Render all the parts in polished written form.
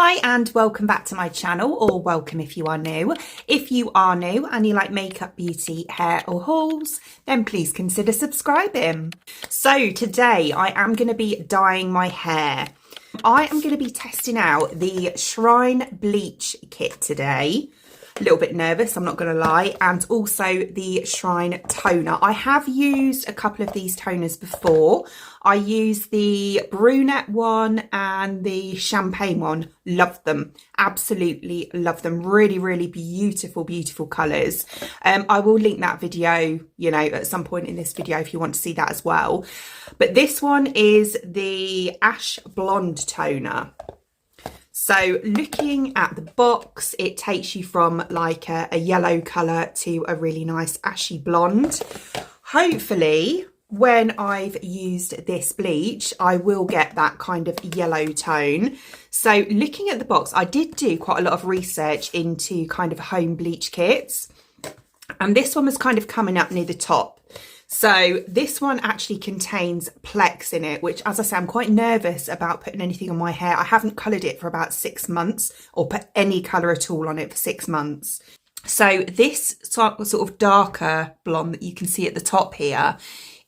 Hi and welcome back to my channel, or welcome if you are new. If you are new and you like makeup, beauty, hair or hauls, then please consider subscribing. So today I am going to be dyeing my hair. I am going to be testing out the Shrine Bleach kit today. A little bit nervous, I'm not going to lie, and also the Shrine toner. I have used a couple of these toners before. I used the brunette one and the champagne one. Love them, absolutely love them. Really, really beautiful, beautiful colours. I will link that video, you know, at some point in this video if you want to see that as well. But this one is the Ash Blonde toner. So looking at the box, it takes you from like a yellow colour to a really nice ashy blonde. Hopefully, when I've used this bleach, I will get that kind of yellow tone. So looking at the box, I did do quite a lot of research into kind of home bleach kits. And this one was kind of coming up near the top. So this one actually contains Plex in it, which, as I say, I'm quite nervous about putting anything on my hair. I haven't coloured it for about 6 months, or put any colour at all on it for 6 months. So this sort of darker blonde that you can see at the top here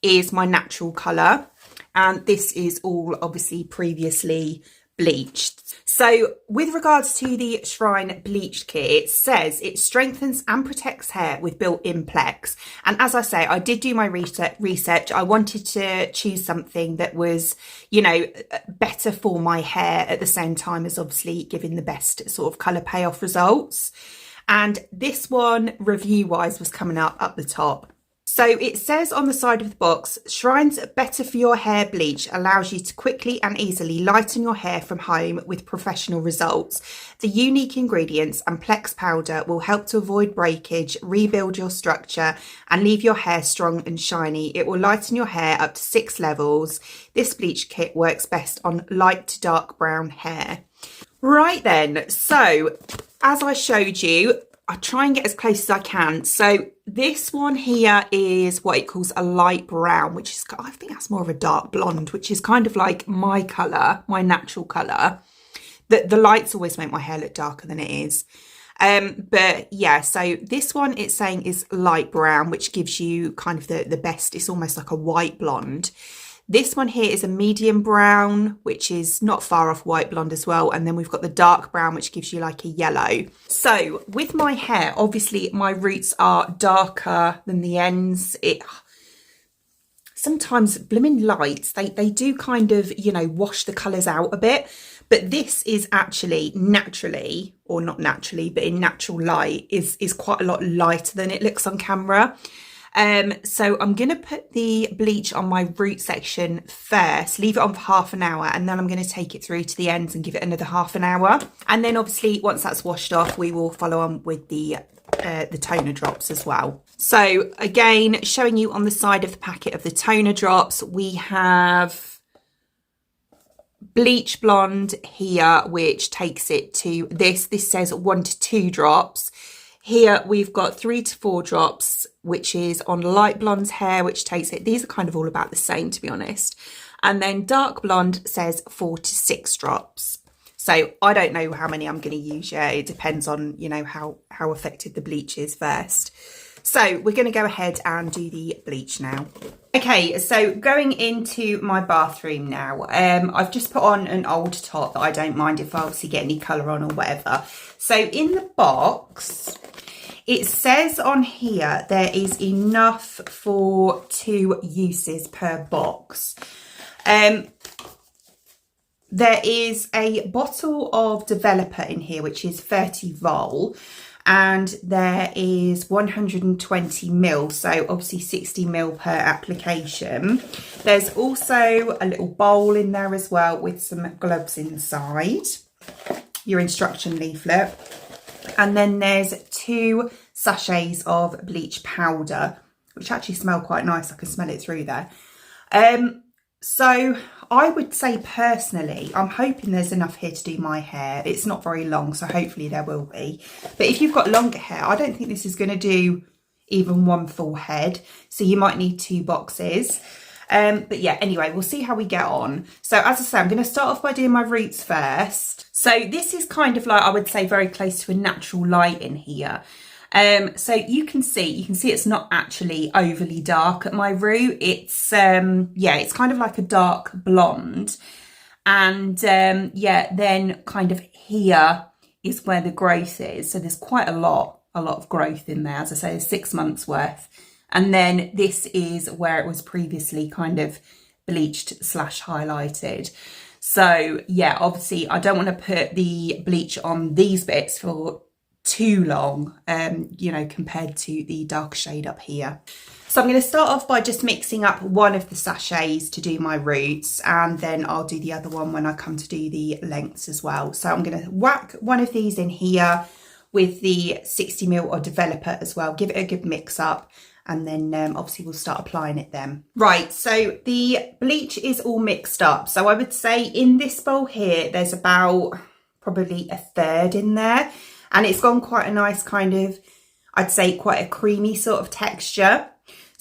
is my natural colour. And this is all obviously previously bleached. So with regards to the Shrine Bleach kit, it says it strengthens and protects hair with built-in Plex. And as I say, I did do my research. I wanted to choose something that was, you know, better for my hair at the same time as obviously giving the best sort of colour payoff results. And this one, review-wise, was coming up the top. So it says on the side of the box, Shrine's Better For Your Hair Bleach allows you to quickly and easily lighten your hair from home with professional results. The unique ingredients and Plex powder will help to avoid breakage, rebuild your structure and leave your hair strong and shiny. It will lighten your hair up to 6 levels. This bleach kit works best on light to dark brown hair. Right then, so as I showed you, I try and get as close as I can. So this one here is what it calls a light brown, which is, I think that's more of a dark blonde, which is kind of like my colour, my natural colour. The lights always make my hair look darker than it is. But yeah, so this one it's saying is light brown, which gives you kind of the best, it's almost like a white blonde. This one here is a medium brown, which is not far off white blonde as well. And then we've got the dark brown, which gives you like a yellow. So with my hair, obviously my roots are darker than the ends. Sometimes blooming lights, they do kind of, you know, wash the colours out a bit. But this is actually naturally, or not naturally, but in natural light is quite a lot lighter than it looks on camera. So I'm going to put the bleach on my root section first, leave it on for half an hour, and then I'm going to take it through to the ends and give it another half an hour. And then obviously once that's washed off, we will follow on with the toner drops as well. So again, showing you on the side of the packet of the toner drops, we have Bleach Blonde here, which takes it to this says 1 to 2 drops. Here we've got 3 to 4 drops, which is on light blonde's hair, which takes it. These are kind of all about the same, to be honest. And then dark blonde says 4 to 6 drops. So I don't know how many I'm going to use yet. It depends on, you know, how effective the bleach is first. So we're going to go ahead and do the bleach now. Okay, so going into my bathroom now. I've just put on an old top that I don't mind if I obviously get any colour on or whatever. So in the box, it says on here there is enough for 2 uses per box. There is a bottle of developer in here, which is 30 vol. And there is 120 ml, so obviously 60 ml per application. There's also a little bowl in there as well with some gloves inside, your instruction leaflet. And then there's 2 sachets of bleach powder, which actually smell quite nice. I can smell it through there. So I would say personally, I'm hoping there's enough here to do my hair. It's not very long, so hopefully there will be. But if you've got longer hair, I don't think this is going to do even 1 full head. So you might need 2 boxes. But yeah, anyway, we'll see how we get on. So as I say, I'm going to start off by doing my roots first. So this is kind of like, I would say, very close to a natural light in here. So you can see it's not actually overly dark at my root. It's yeah, it's kind of like a dark blonde. And yeah, then kind of here is where the growth is. So there's quite a lot of growth in there. As I say, there's 6 months worth. And then this is where it was previously kind of bleached / highlighted. So yeah, obviously I don't want to put the bleach on these bits for too long, you know, compared to the dark shade up here. So I'm going to start off by just mixing up one of the sachets to do my roots, and then I'll do the other one when I come to do the lengths as well. So I'm going to whack one of these in here with the 60ml or developer as well, give it a good mix up, and then obviously we'll start applying it then. Right, so the bleach is all mixed up. So I would say in this bowl here, there's about probably a third in there, and it's gone quite a nice kind of, I'd say quite a creamy sort of texture.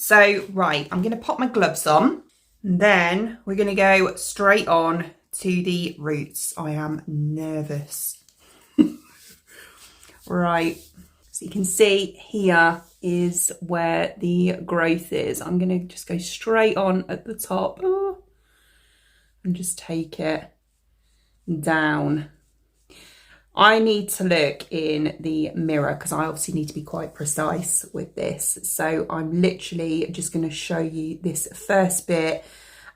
So, right, I'm going to pop my gloves on, and then we're going to go straight on to the roots. I am nervous. Right, so you can see here is where the growth is. I'm going to just go straight on at the top and just take it down. I need to look in the mirror because I obviously need to be quite precise with this. So I'm literally just going to show you this first bit,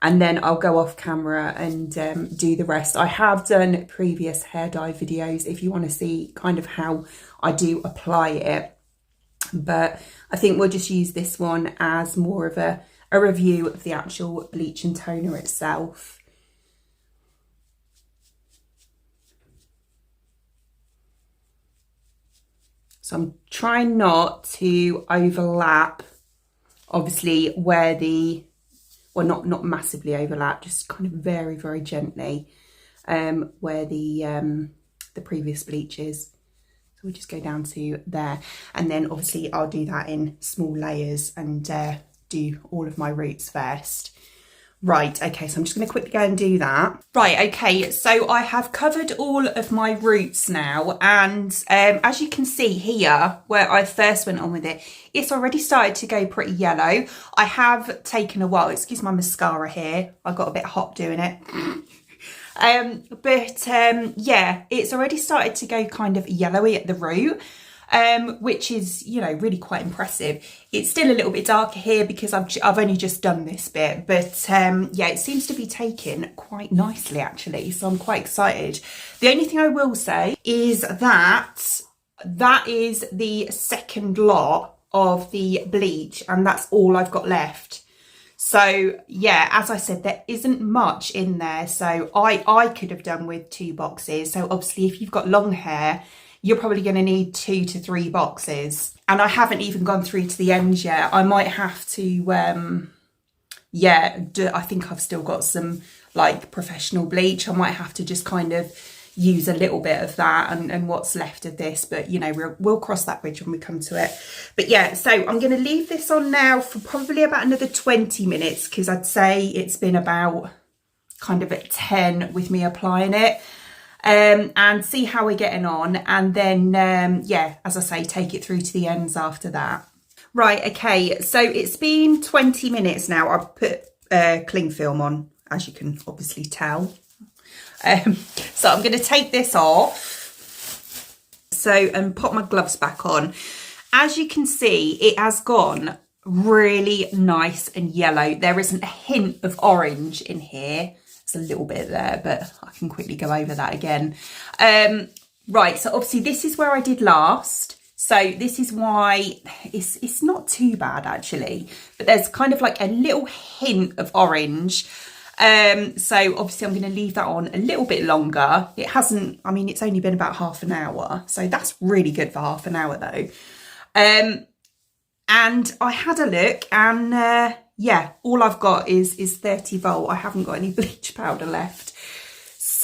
and then I'll go off camera and do the rest. I have done previous hair dye videos if you want to see kind of how I do apply it. But I think we'll just use this one as more of a review of the actual bleach and toner itself. So I'm trying not to overlap, obviously, where the, well, not massively overlap, just kind of very, very gently, where the previous bleach is. So we'll just go down to there. And then obviously I'll do that in small layers and do all of my roots first. Right, okay, so I'm just going to quickly go and do that. Right, okay, so I have covered all of my roots now, and as you can see here, where I first went on with it, it's already started to go pretty yellow. I have taken a while, excuse my mascara here, I got a bit hot doing it. Yeah, it's already started to go kind of yellowy at the root. Which is, you know, really quite impressive. It's still a little bit darker here because I've only just done this bit, but yeah, it seems to be taking quite nicely actually, so I'm quite excited. The only thing I will say is that is the second lot of the bleach, and that's all I've got left. So yeah, as I said, there isn't much in there, so I could have done with 2 boxes. So obviously if you've got long hair, you're probably going to need 2 to 3 boxes. And I haven't even gone through to the end yet. I might have to, yeah, I think I've still got some like professional bleach. I might have to just kind of use a little bit of that and what's left of this. But, you know, we'll cross that bridge when we come to it. But yeah, so I'm going to leave this on now for probably about another 20 minutes because I'd say it's been about kind of at 10 with me applying it. And see how we're getting on, and then yeah, as I say, take it through to the ends after that. Right, okay, so it's been 20 minutes now. I've put cling film on, as you can obviously tell. So I'm going to take this off, and put my gloves back on. As you can see, it has gone really nice and yellow. There isn't a hint of orange in here. A little bit there, but I can quickly go over that again. Right, so obviously this is where I did last, so this is why it's not too bad actually, but there's kind of like a little hint of orange. So obviously I'm going to leave that on a little bit longer. It hasn't, I mean, it's only been about half an hour, so that's really good for half an hour though. And I had a look, and yeah, all I've got is 30 volt. I haven't got any bleach powder left.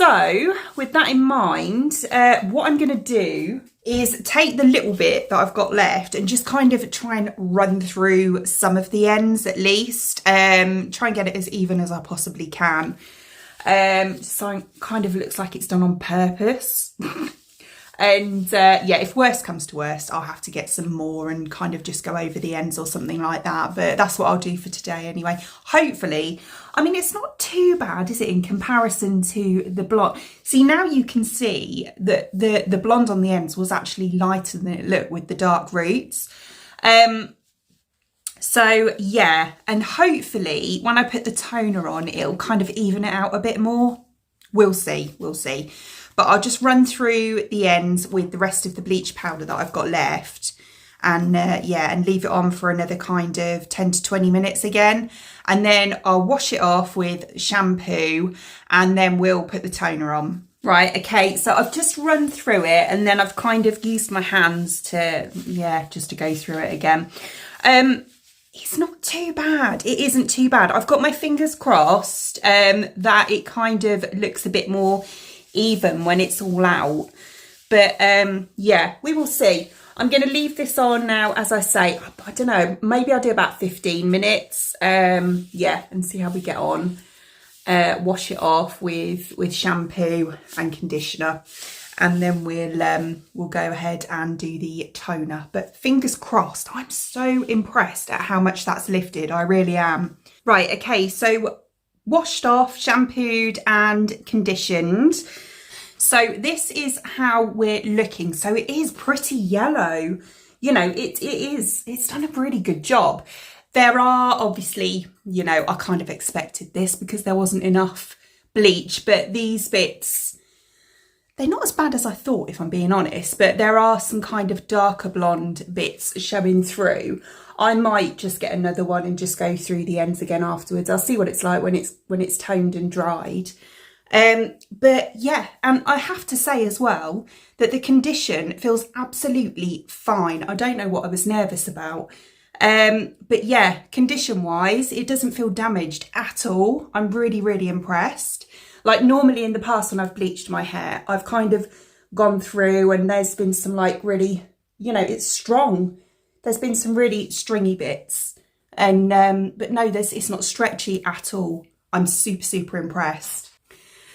So with that in mind, what I'm going to do is take the little bit that I've got left and just kind of try and run through some of the ends at least. Try and get it as even as I possibly can. So it kind of looks like it's done on purpose. And yeah, if worst comes to worst, I'll have to get some more and kind of just go over the ends or something like that. But that's what I'll do for today anyway. Hopefully, I mean, it's not too bad, is it, in comparison to the blonde? See, now you can see that the blonde on the ends was actually lighter than it looked with the dark roots. So yeah, and hopefully when I put the toner on, it'll kind of even it out a bit more. We'll see, we'll see. But I'll just run through the ends with the rest of the bleach powder that I've got left. And yeah, and leave it on for another kind of 10 to 20 minutes again. And then I'll wash it off with shampoo and then we'll put the toner on. Right, okay, so I've just run through it and then I've kind of used my hands to, yeah, just to go through it again. It's not too bad. It isn't too bad. I've got my fingers crossed that it kind of looks a bit more even when it's all out. But yeah, we will see. I'm going to leave this on now, as I say, I don't know, maybe I'll do about 15 minutes. Yeah, and see how we get on. Wash it off with shampoo and conditioner. And then we'll go ahead and do the toner. But fingers crossed, I'm so impressed at how much that's lifted. I really am. Right, okay, so washed off, shampooed and conditioned. So this is how we're looking. So it is pretty yellow. You know, it's done a really good job. There are obviously, you know, I kind of expected this because there wasn't enough bleach, but these bits, they're not as bad as I thought, if I'm being honest, but there are some kind of darker blonde bits showing through. I might just get another one and just go through the ends again afterwards. I'll see what it's like when it's toned and dried. But yeah, and I have to say as well that the condition feels absolutely fine. I don't know what I was nervous about. But yeah, condition wise, it doesn't feel damaged at all. I'm really, really impressed. Like normally in the past when I've bleached my hair, I've kind of gone through and there's been some like really, you know, it's strong. There's been some really stringy bits and, but no, it's not stretchy at all. I'm super, super impressed.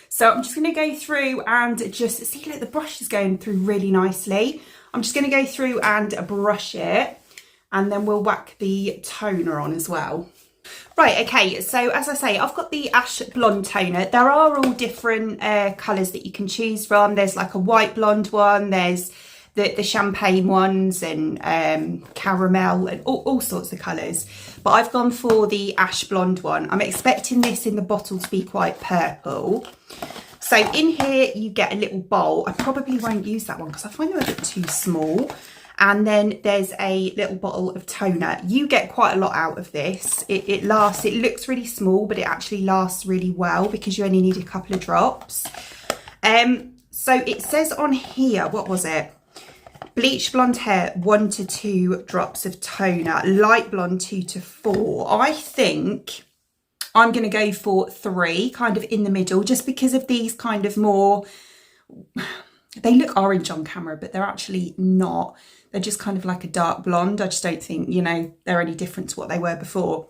So I'm just going to go through and just see, look, the brush is going through really nicely. I'm just going to go through and brush it and then we'll whack the toner on as well. Right, okay, so as I say, I've got the Ash Blonde toner. There are all different colours that you can choose from. There's like a white blonde one, there's the champagne ones and caramel and all sorts of colours. But I've gone for the Ash Blonde one. I'm expecting this in the bottle to be quite purple. So in here you get a little bowl. I probably won't use that one because I find them a bit too small. And then there's a little bottle of toner. You get quite a lot out of this. It lasts, it looks really small, but it actually lasts really well because you only need a couple of drops. So it says on here, what was it? Bleach blonde hair, 1 to 2 drops of toner. Light blonde, 2 to 4. I think I'm going to go for 3, kind of in the middle, just because of these kind of more, they look orange on camera, but they're actually not. They're just kind of like a dark blonde. I just don't think, you know, they're any different to what they were before.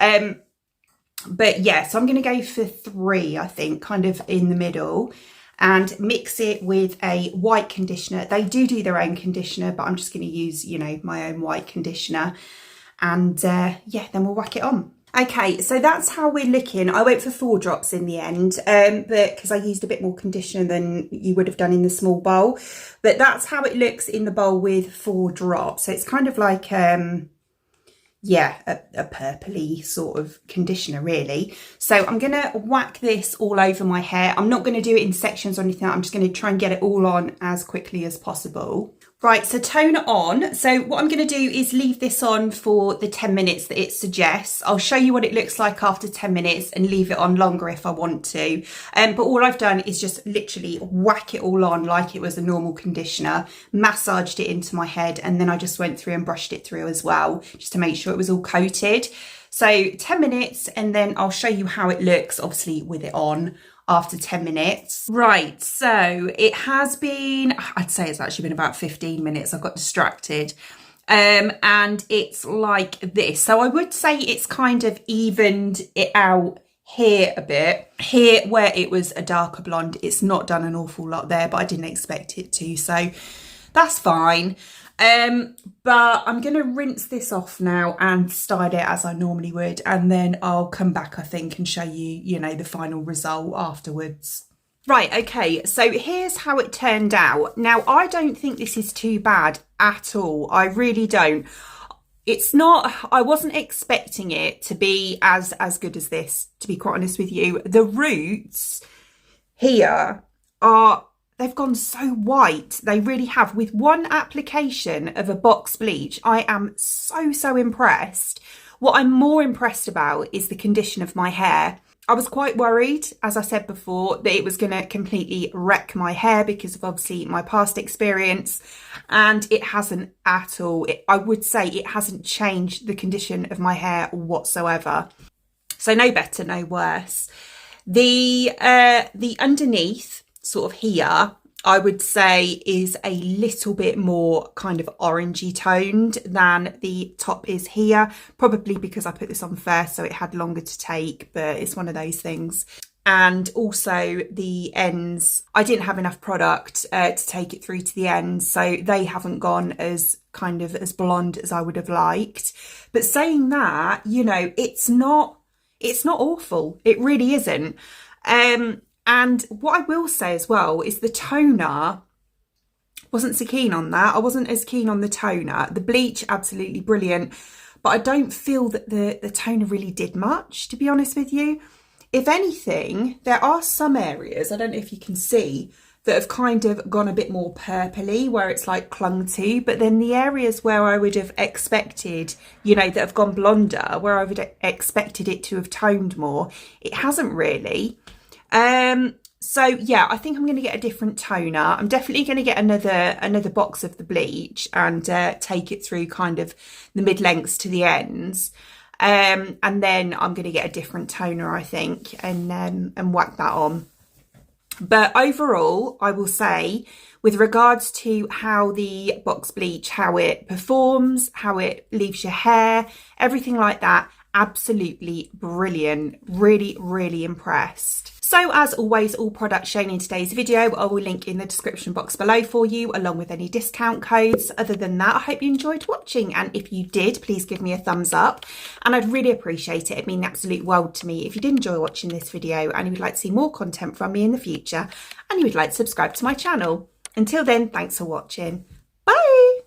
But yeah, so I'm going to go for 3, I think, kind of in the middle. And mix it with a white conditioner. They do their own conditioner, but I'm just going to use, you know, my own white conditioner. And yeah, then we'll whack it on. Okay, so that's how we're looking. I went for 4 drops in the end, but because I used a bit more conditioner than you would have done in the small bowl. But that's how it looks in the bowl with 4 drops. So it's kind of like yeah, a purpley sort of conditioner really. So I'm going to whack this all over my hair. I'm not going to do it in sections or anything. I'm just going to try and get it all on as quickly as possible. Right, so toner on. So what I'm going to do is leave this on for the 10 minutes that it suggests. I'll show you what it looks like after 10 minutes and leave it on longer if I want to. But all I've done is just literally whack it all on like it was a normal conditioner, massaged it into my head, and then I just went through and brushed it through as well, just to make sure it was all coated. So 10 minutes and then I'll show you how it looks, obviously with it on. after 10 minutes. Right, so it has been, I'd say it's actually been about 15 minutes. I got distracted. And it's like this. So I would say it's kind of evened it out here a bit. Here where it was a darker blonde, it's not done an awful lot there, but I didn't expect it to, so that's fine. But I'm going to rinse this off now and style it as I normally would, and then I'll come back, I think, and show you, you know, the final result afterwards. Right, okay, so here's how it turned out. Now, I don't think this is too bad at all. I really don't. It's not, I wasn't expecting it to be as good as this, to be quite honest with you. The roots here are, they've gone so white. They really have. With one application of a box bleach, I am so impressed. What I'm more impressed about is the condition of my hair. I was quite worried, as I said before, that it was going to completely wreck my hair because of obviously my past experience, and it hasn't at all. I would say it hasn't changed the condition of my hair whatsoever. So no better, no worse. The underneath, sort of here, I would say is a little bit more kind of orangey toned than the top is here, probably because I put this on first so it had longer to take, but it's one of those things. And also the ends, I didn't have enough product to take it through to the ends, so they haven't gone as kind of as blonde as I would have liked. But saying that, you know, it's not awful. It really isn't. And what I will say as well is the toner, wasn't so keen on that. I wasn't as keen on the toner. The bleach, absolutely brilliant. But I don't feel that the toner really did much, to be honest with you. If anything, there are some areas, I don't know if you can see, that have kind of gone a bit more purpley, where it's like clung to. But then the areas where I would have expected, you know, that have gone blonder, where I would have expected it to have toned more, it hasn't really. So yeah, I think I'm going to get a different toner. I'm definitely going to get another box of the bleach and take it through kind of the mid-lengths to the ends. And then I'm going to get a different toner, I think, and whack that on. But overall, I will say, with regards to how the box bleach, how it performs, how it leaves your hair, everything like that, absolutely brilliant. Really impressed. So as always, all products shown in today's video I will link in the description box below for you, along with any discount codes. Other than that, I hope you enjoyed watching, and if you did, please give me a thumbs up, and I'd really appreciate it. It'd mean the absolute world to me if you did enjoy watching this video and you would like to see more content from me in the future, and you would like to subscribe to my channel. Until then, thanks for watching. Bye!